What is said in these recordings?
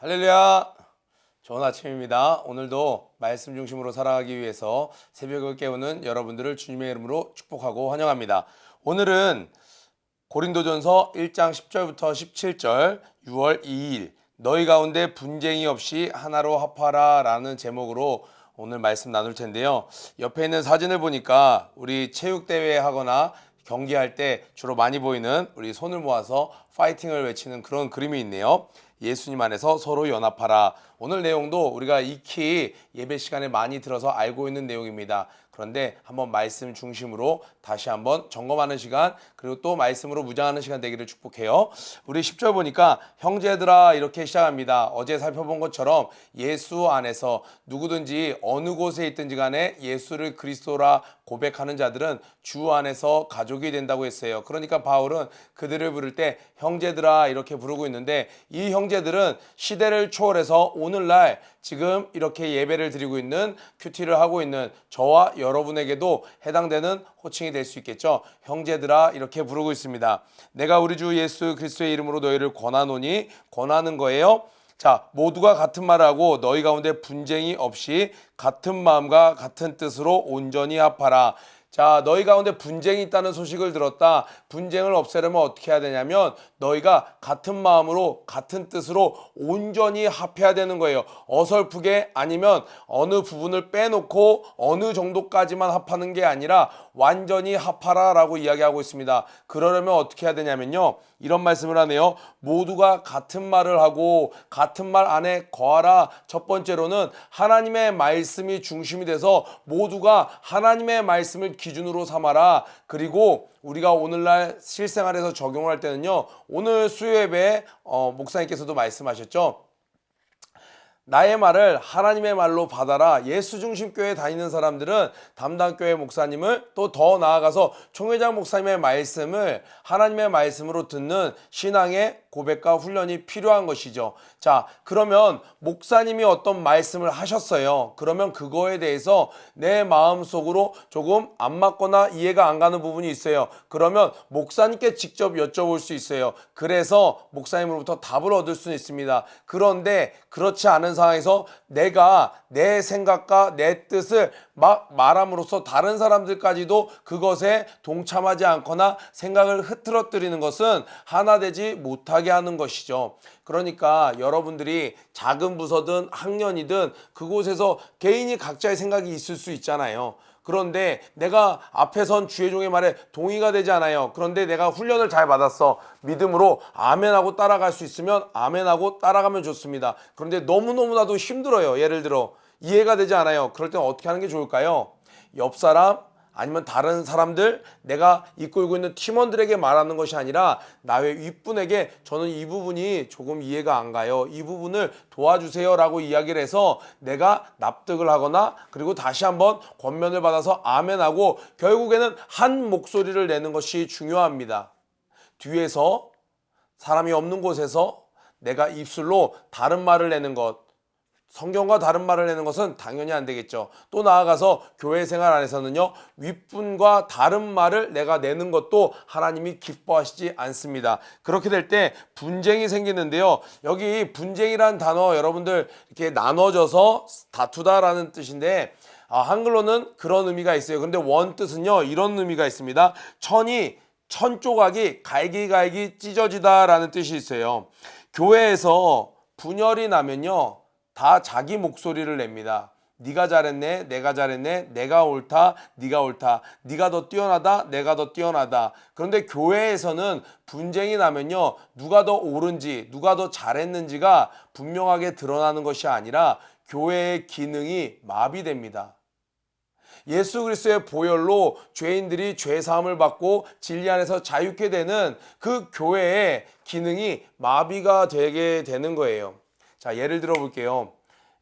할렐루야. 좋은 아침입니다. 오늘도 말씀 중심으로 살아가기 위해서 새벽을 깨우는 여러분들을 주님의 이름으로 축복하고 환영합니다. 오늘은 고린도전서 1장 10절부터 17절 6월 2일 너희 가운데 분쟁이 없이 하나로 합하라 라는 제목으로 오늘 말씀 나눌 텐데요. 옆에 있는 사진을 보니까 우리 체육대회 하거나 경기할 때 주로 많이 보이는 우리 손을 모아서 파이팅을 외치는 그런 그림이 있네요. 예수님 안에서 서로 연합하라. 오늘 내용도 우리가 익히 예배 시간에 많이 들어서 알고 있는 내용입니다. 그런데 한번 말씀 중심으로 다시 한번 점검하는 시간, 그리고 또 말씀으로 무장하는 시간 되기를 축복해요. 우리 10절 보니까 형제들아 이렇게 시작합니다. 어제 살펴본 것처럼 예수 안에서 누구든지 어느 곳에 있든지 간에 예수를 그리스도라 고백하는 자들은 주 안에서 가족이 된다고 했어요. 그러니까 바울은 그들을 부를 때 형제들아 이렇게 부르고 있는데, 이 형제들은 시대를 초월해서 오늘날 지금 이렇게 예배를 드리고 있는, 큐티를 하고 있는 저와 여러분에게도 해당되는 호칭이 될 수 있겠죠. 형제들아 이렇게 부르고 있습니다. 내가 우리 주 예수 그리스도의 이름으로 너희를 권하노니, 권하는 거예요. 자, 모두가 같은 말을 하고 너희 가운데 분쟁이 없이 같은 마음과 같은 뜻으로 온전히 합하라. 자, 너희 가운데 분쟁이 있다는 소식을 들었다. 분쟁을 없애려면 어떻게 해야 되냐면 너희가 같은 마음으로 같은 뜻으로 온전히 합해야 되는 거예요. 어설프게, 아니면 어느 부분을 빼놓고 어느 정도까지만 합하는 게 아니라 완전히 합하라 라고 이야기하고 있습니다. 그러려면 어떻게 해야 되냐면요, 이런 말씀을 하네요. 모두가 같은 말을 하고 같은 말 안에 거하라. 첫 번째로는 하나님의 말씀이 중심이 돼서 모두가 하나님의 말씀을 기준으로 삼아라. 그리고 우리가 오늘날 실생활에서 적용할 때는요, 오늘 수요예배 목사님께서도 말씀하셨죠. 나의 말을 하나님의 말로 받아라. 예수 중심 교회 다니는 사람들은 담당 교회 목사님을, 또 더 나아가서 총회장 목사님의 말씀을 하나님의 말씀으로 듣는 신앙의 고백과 훈련이 필요한 것이죠. 자, 그러면 목사님이 어떤 말씀을 하셨어요. 그러면 그거에 대해서 내 마음속으로 조금 안 맞거나 이해가 안 가는 부분이 있어요. 그러면 목사님께 직접 여쭤볼 수 있어요. 그래서 목사님으로부터 답을 얻을 수 있습니다. 그런데 그렇지 않은 상황에서 내가 내 생각과 내 뜻을 막 말함으로써 다른 사람들까지도 그것에 동참하지 않거나 생각을 흐트러뜨리는 것은 하나 되지 못하게 하는 것이죠. 그러니까 여러분들이 작은 부서든 학년이든 그곳에서 개인이 각자의 생각이 있을 수 있잖아요. 그런데 내가 앞에 선 주의 종의 말에 동의가 되지 않아요. 그런데 내가 훈련을 잘 받았어. 믿음으로 아멘하고 따라갈 수 있으면 아멘하고 따라가면 좋습니다. 그런데 너무너무나도 힘들어요. 예를 들어 이해가 되지 않아요. 그럴 때는 어떻게 하는 게 좋을까요? 옆 사람, 아니면 다른 사람들, 내가 이끌고 있는 팀원들에게 말하는 것이 아니라 나의 윗분에게 저는 이 부분이 조금 이해가 안 가요. 이 부분을 도와주세요 라고 이야기를 해서 내가 납득을 하거나, 그리고 다시 한번 권면을 받아서 아멘하고 결국에는 한 목소리를 내는 것이 중요합니다. 뒤에서 사람이 없는 곳에서 내가 입술로 다른 말을 내는 것, 성경과 다른 말을 내는 것은 당연히 안 되겠죠. 또 나아가서 교회 생활 안에서는요, 윗분과 다른 말을 내가 내는 것도 하나님이 기뻐하시지 않습니다. 그렇게 될 때 분쟁이 생기는데요. 여기 분쟁이란 단어 여러분들 이렇게 나눠져서 다투다라는 뜻인데, 한글로는 그런 의미가 있어요. 그런데 원뜻은요, 이런 의미가 있습니다. 천 조각이 갈기갈기 찢어지다라는 뜻이 있어요. 교회에서 분열이 나면요, 다 자기 목소리를 냅니다. 네가 잘했네, 내가 잘했네, 내가 옳다, 네가 옳다, 네가 더 뛰어나다, 내가 더 뛰어나다. 그런데 교회에서는 분쟁이 나면요, 누가 더 옳은지, 누가 더 잘했는지가 분명하게 드러나는 것이 아니라 교회의 기능이 마비됩니다. 예수 그리스도의 보혈로 죄인들이 죄 사함을 받고 진리 안에서 자유케 되는 그 교회의 기능이 마비가 되게 되는 거예요. 자, 예를 들어 볼게요.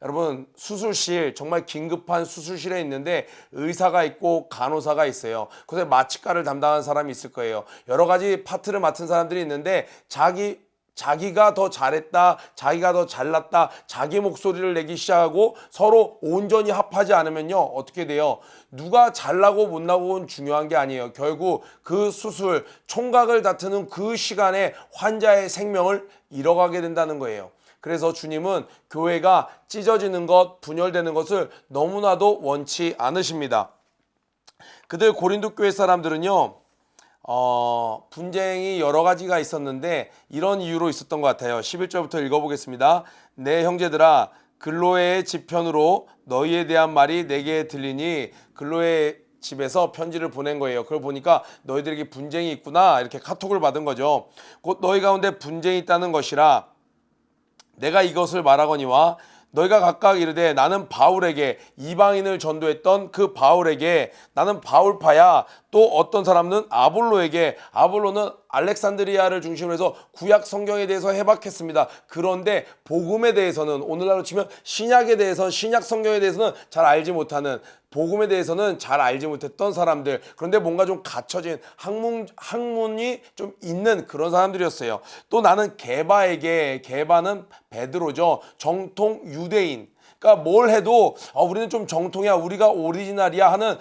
여러분, 수술실, 정말 긴급한 수술실에 있는데 의사가 있고 간호사가 있어요. 그래서 마취과를 담당하는 사람이 있을 거예요. 여러 가지 파트를 맡은 사람들이 있는데 자기가 더 잘했다, 자기가 더 잘났다, 자기 목소리를 내기 시작하고 서로 온전히 합하지 않으면요, 어떻게 돼요? 누가 잘나고 못나고는 중요한 게 아니에요. 결국 그 수술, 총각을 다투는 그 시간에 환자의 생명을 잃어가게 된다는 거예요. 그래서 주님은 교회가 찢어지는 것, 분열되는 것을 너무나도 원치 않으십니다. 그들 고린도 교회 사람들은요, 분쟁이 여러 가지가 있었는데 이런 이유로 있었던 것 같아요. 11절부터 읽어보겠습니다. 내 형제들아, 글로에의 집편으로 너희에 대한 말이 내게 들리니, 글로의 집에서 편지를 보낸 거예요. 그걸 보니까 너희들에게 분쟁이 있구나, 이렇게 카톡을 받은 거죠. 곧 너희 가운데 분쟁이 있다는 것이라 내가 이것을 말하거니와 너희가 각각 이르되 나는 바울에게, 이방인을 전도했던 그 바울에게 나는 바울파야, 또 어떤 사람은 아볼로에게, 아볼로는 알렉산드리아를 중심으로 해서 구약 성경에 대해서 해박했습니다. 그런데 복음에 대해서는, 오늘날로 치면 신약에 대해서는, 신약 성경에 대해서는 잘 알지 못하는, 복음에 대해서는 잘 알지 못했던 사람들, 그런데 뭔가 좀 갖춰진 학문이 좀 있는 그런 사람들이었어요. 또 나는 게바에게, 게바는 베드로죠, 정통 유대인, 그러니까 뭘 해도 우리는 좀 정통이야, 우리가 오리지널이야 하는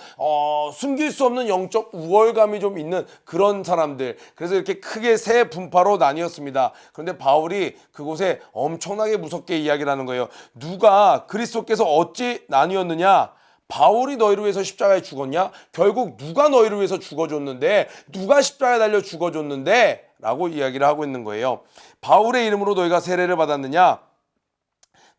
숨길 수 없는 영적 우월감이 좀 있는 그런 사람들. 그래서 이렇게 크게 세 분파로 나뉘었습니다. 그런데 바울이 그곳에 엄청나게 무섭게 이야기를 하는 거예요. 누가 그리스도께서 어찌 나뉘었느냐? 바울이 너희를 위해서 십자가에 죽었냐? 결국 누가 너희를 위해서 죽어줬는데, 누가 십자가에 달려 죽어줬는데? 라고 이야기를 하고 있는 거예요. 바울의 이름으로 너희가 세례를 받았느냐?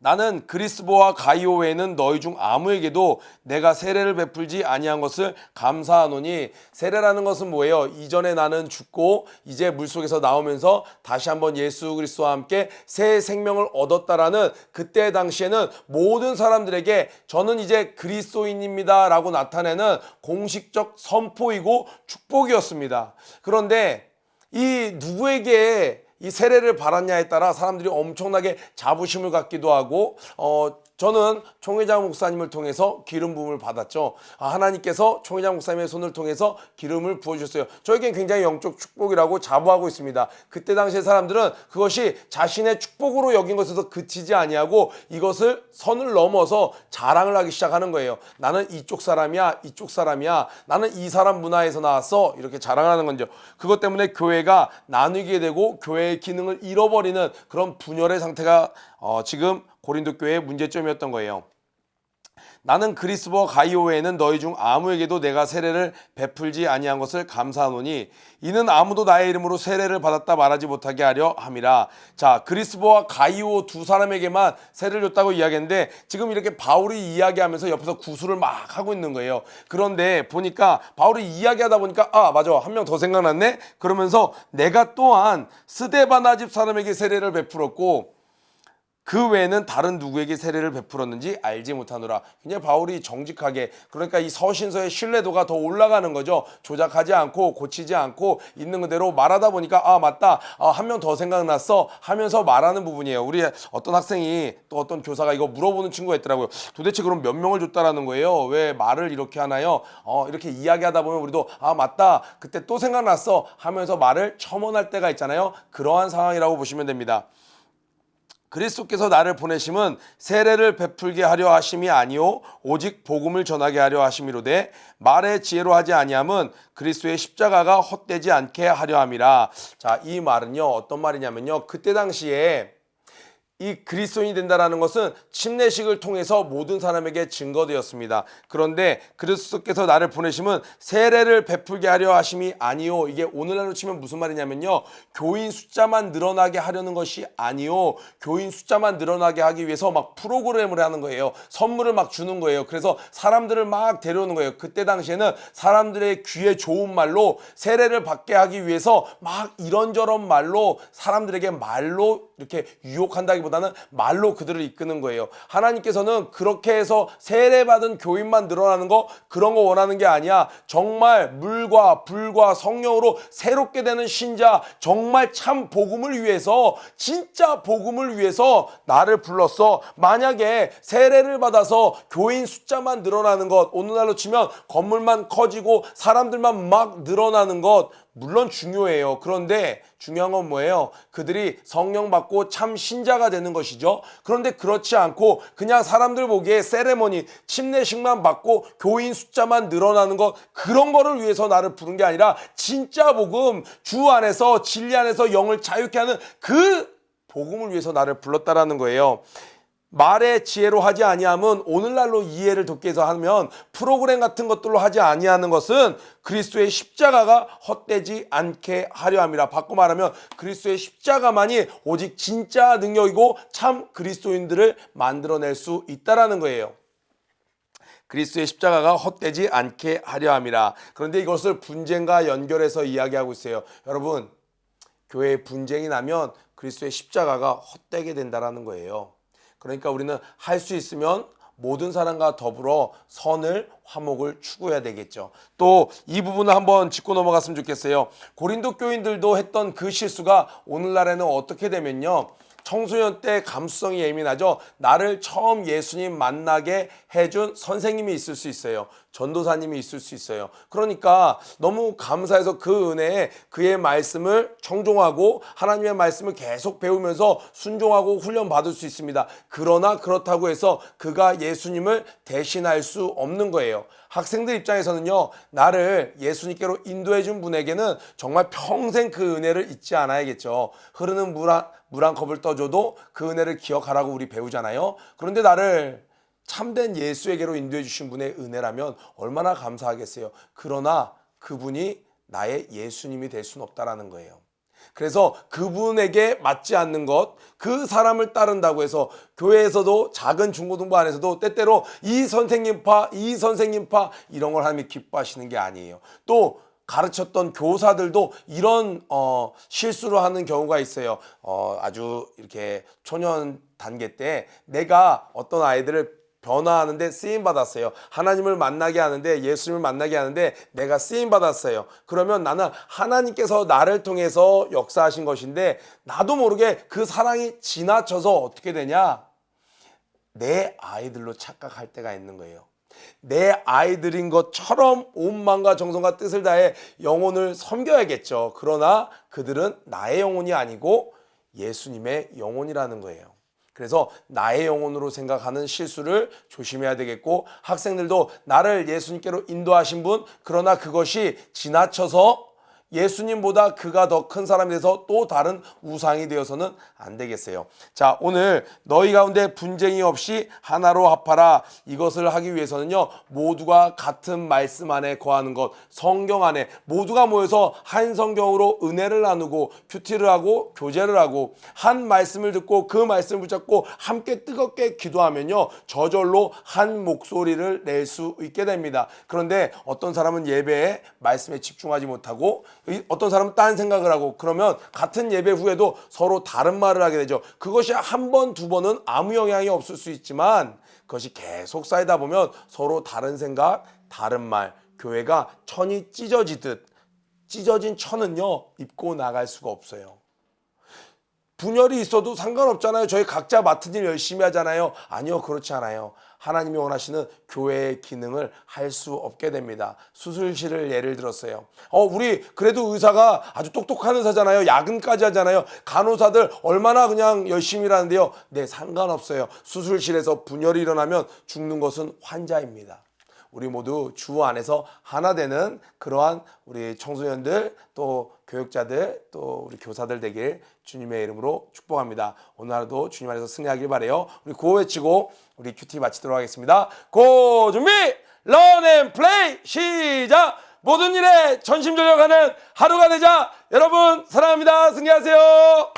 나는 그리스보와 가이오 외에는 너희 중 아무에게도 내가 세례를 베풀지 아니한 것을 감사하노니. 세례라는 것은 뭐예요? 이전에 나는 죽고 이제 물속에서 나오면서 다시 한번 예수 그리스도와 함께 새 생명을 얻었다라는, 그때 당시에는 모든 사람들에게 저는 이제 그리스도인입니다 라고 나타내는 공식적 선포이고 축복이었습니다. 그런데 이 누구에게 이 세례를 받았냐에 따라 사람들이 엄청나게 자부심을 갖기도 하고, 저는 총회장 목사님을 통해서 기름 부음을 받았죠. 하나님께서 총회장 목사님의 손을 통해서 기름을 부어주셨어요. 저에겐 굉장히 영적 축복이라고 자부하고 있습니다. 그때 당시의 사람들은 그것이 자신의 축복으로 여긴 것에서 그치지 아니하고 이것을 선을 넘어서 자랑을 하기 시작하는 거예요. 나는 이쪽 사람이야, 이쪽 사람이야, 나는 이 사람 문화에서 나왔어, 이렇게 자랑하는 건죠. 그것 때문에 교회가 나뉘게 되고 교회의 기능을 잃어버리는 그런 분열의 상태가 지금 고린도 교회의 문제점이었던 거예요. 나는 그리스보와 가이오 외에는 너희 중 아무에게도 내가 세례를 베풀지 아니한 것을 감사하노니 이는 아무도 나의 이름으로 세례를 받았다 말하지 못하게 하려 함이라. 자, 그리스보와 가이오 두 사람에게만 세례를 줬다고 이야기했는데 지금 이렇게 바울이 이야기하면서 옆에서 구술을 막 하고 있는 거예요. 그런데 보니까 바울이 이야기하다 보니까 맞아, 한 명 더 생각났네, 그러면서 내가 또한 스데바나 집 사람에게 세례를 베풀었고 그 외에는 다른 누구에게 세례를 베풀었는지 알지 못하노라. 그냥 바울이 정직하게, 그러니까 이 서신서의 신뢰도가 더 올라가는 거죠. 조작하지 않고 고치지 않고 있는 그대로 말하다 보니까 맞다, 한 명 더 생각났어 하면서 말하는 부분이에요. 우리 어떤 학생이, 또 어떤 교사가 이거 물어보는 친구가 있더라고요. 도대체 그럼 몇 명을 줬다라는 거예요? 왜 말을 이렇게 하나요? 이렇게 이야기하다 보면 우리도 맞다, 그때 또 생각났어 하면서 말을 첨언할 때가 있잖아요. 그러한 상황이라고 보시면 됩니다. 그리스도께서 나를 보내심은 세례를 베풀게 하려 하심이 아니요 오직 복음을 전하게 하려 하심이로되 말의 지혜로 하지 아니함은 그리스도의 십자가가 헛되지 않게 하려 함이라. 자, 이 말은요 어떤 말이냐면요, 그때 당시에 이 그리스도인이 된다라는 것은 침례식을 통해서 모든 사람에게 증거되었습니다. 그런데 그리스도께서 나를 보내심은 세례를 베풀게 하려 하심이 아니요, 이게 오늘날로 치면 무슨 말이냐면요, 교인 숫자만 늘어나게 하려는 것이 아니요, 교인 숫자만 늘어나게 하기 위해서 막 프로그램을 하는 거예요. 선물을 막 주는 거예요. 그래서 사람들을 막 데려오는 거예요. 그때 당시에는 사람들의 귀에 좋은 말로 세례를 받게 하기 위해서 막 이런저런 말로 사람들에게 말로 이렇게 유혹한다기보다는 말로 그들을 이끄는 거예요. 하나님께서는 그렇게 해서 세례받은 교인만 늘어나는 거, 그런 거 원하는 게 아니야. 정말 물과 불과 성령으로 새롭게 되는 신자, 정말 참 복음을 위해서, 진짜 복음을 위해서 나를 불렀어. 만약에 세례를 받아서 교인 숫자만 늘어나는 것, 오늘날로 치면 건물만 커지고 사람들만 막 늘어나는 것, 물론 중요해요. 그런데 중요한 건 뭐예요? 그들이 성령 받고 참 신자가 되는 것이죠. 그런데 그렇지 않고 그냥 사람들 보기에 세레머니, 침례식만 받고 교인 숫자만 늘어나는 것, 그런 거를 위해서 나를 부른 게 아니라 진짜 복음, 주 안에서 진리 안에서 영을 자유케 하는 그 복음을 위해서 나를 불렀다라는 거예요. 말의 지혜로 하지 아니함은 오늘날로 이해를 돕기 위해서 하면 프로그램 같은 것들로 하지 아니하는 것은 그리스도의 십자가가 헛되지 않게 하려 함이라. 바꿔 말하면 그리스도의 십자가만이 오직 진짜 능력이고 참 그리스도인들을 만들어낼 수 있다라는 거예요. 그리스도의 십자가가 헛되지 않게 하려 함이라. 그런데 이것을 분쟁과 연결해서 이야기하고 있어요. 여러분, 교회에 분쟁이 나면 그리스도의 십자가가 헛되게 된다라는 거예요. 그러니까 우리는 할 수 있으면 모든 사람과 더불어 선을, 화목을 추구해야 되겠죠. 또 이 부분을 한번 짚고 넘어갔으면 좋겠어요. 고린도 교인들도 했던 그 실수가 오늘날에는 어떻게 되면요, 청소년 때 감수성이 예민하죠. 나를 처음 예수님 만나게 해준 선생님이 있을 수 있어요. 전도사님이 있을 수 있어요. 그러니까 너무 감사해서 그 은혜에 그의 말씀을 청종하고 하나님의 말씀을 계속 배우면서 순종하고 훈련받을 수 있습니다. 그러나 그렇다고 해서 그가 예수님을 대신할 수 없는 거예요. 학생들 입장에서는요, 나를 예수님께로 인도해 준 분에게는 정말 평생 그 은혜를 잊지 않아야겠죠. 흐르는 물 한 컵을 떠줘도 그 은혜를 기억하라고 우리 배우잖아요. 그런데 나를 참된 예수에게로 인도해 주신 분의 은혜라면 얼마나 감사하겠어요. 그러나 그분이 나의 예수님이 될 수는 없다라는 거예요. 그래서 그분에게 맞지 않는 것, 그 사람을 따른다고 해서 교회에서도 작은 중고등부 안에서도 때때로 이 선생님파 이런 걸 하나님이 기뻐하시는 게 아니에요. 또 가르쳤던 교사들도 이런 실수를 하는 경우가 있어요. 아주 이렇게 초년 단계 때 내가 어떤 아이들을 변화하는데 쓰임받았어요. 하나님을 만나게 하는데, 예수님을 만나게 하는데 내가 쓰임받았어요. 그러면 나는 하나님께서 나를 통해서 역사하신 것인데 나도 모르게 그 사랑이 지나쳐서 어떻게 되냐, 내 아이들로 착각할 때가 있는 거예요. 내 아이들인 것처럼 온 마음과 정성과 뜻을 다해 영혼을 섬겨야겠죠. 그러나 그들은 나의 영혼이 아니고 예수님의 영혼이라는 거예요. 그래서 나의 영혼으로 생각하는 실수를 조심해야 되겠고, 학생들도 나를 예수님께로 인도하신 분, 그러나 그것이 지나쳐서 예수님보다 그가 더 큰 사람이 돼서 또 다른 우상이 되어서는 안 되겠어요. 자, 오늘 너희 가운데 분쟁이 없이 하나로 합하라. 이것을 하기 위해서는요, 모두가 같은 말씀 안에 거하는 것, 성경 안에 모두가 모여서 한 성경으로 은혜를 나누고 큐티를 하고 교제를 하고 한 말씀을 듣고 그 말씀을 붙잡고 함께 뜨겁게 기도하면요, 저절로 한 목소리를 낼 수 있게 됩니다. 그런데 어떤 사람은 예배에 말씀에 집중하지 못하고 어떤 사람은 딴 생각을 하고, 그러면 같은 예배 후에도 서로 다른 말을 하게 되죠. 그것이 한 번, 두 번은 아무 영향이 없을 수 있지만 그것이 계속 쌓이다 보면 서로 다른 생각, 다른 말, 교회가 천이 찢어지듯, 찢어진 천은요, 입고 나갈 수가 없어요. 분열이 있어도 상관없잖아요. 저희 각자 맡은 일 열심히 하잖아요. 아니요, 그렇지 않아요. 하나님이 원하시는 교회의 기능을 할 수 없게 됩니다. 수술실을 예를 들었어요. 우리 그래도 의사가 아주 똑똑한 의사잖아요. 야근까지 하잖아요. 간호사들 얼마나 그냥 열심히 일하는데요. 네, 상관없어요. 수술실에서 분열이 일어나면 죽는 것은 환자입니다. 우리 모두 주 안에서 하나 되는 그러한 우리 청소년들, 또 교육자들, 또 우리 교사들 되길 주님의 이름으로 축복합니다. 오늘 하루도 주님 안에서 승리하길 바라요. 우리 구호 외치고 우리 큐티 마치도록 하겠습니다. 고 준비 런 앤 플레이 시작. 모든 일에 전심전력하는 하루가 되자. 여러분 사랑합니다. 승리하세요.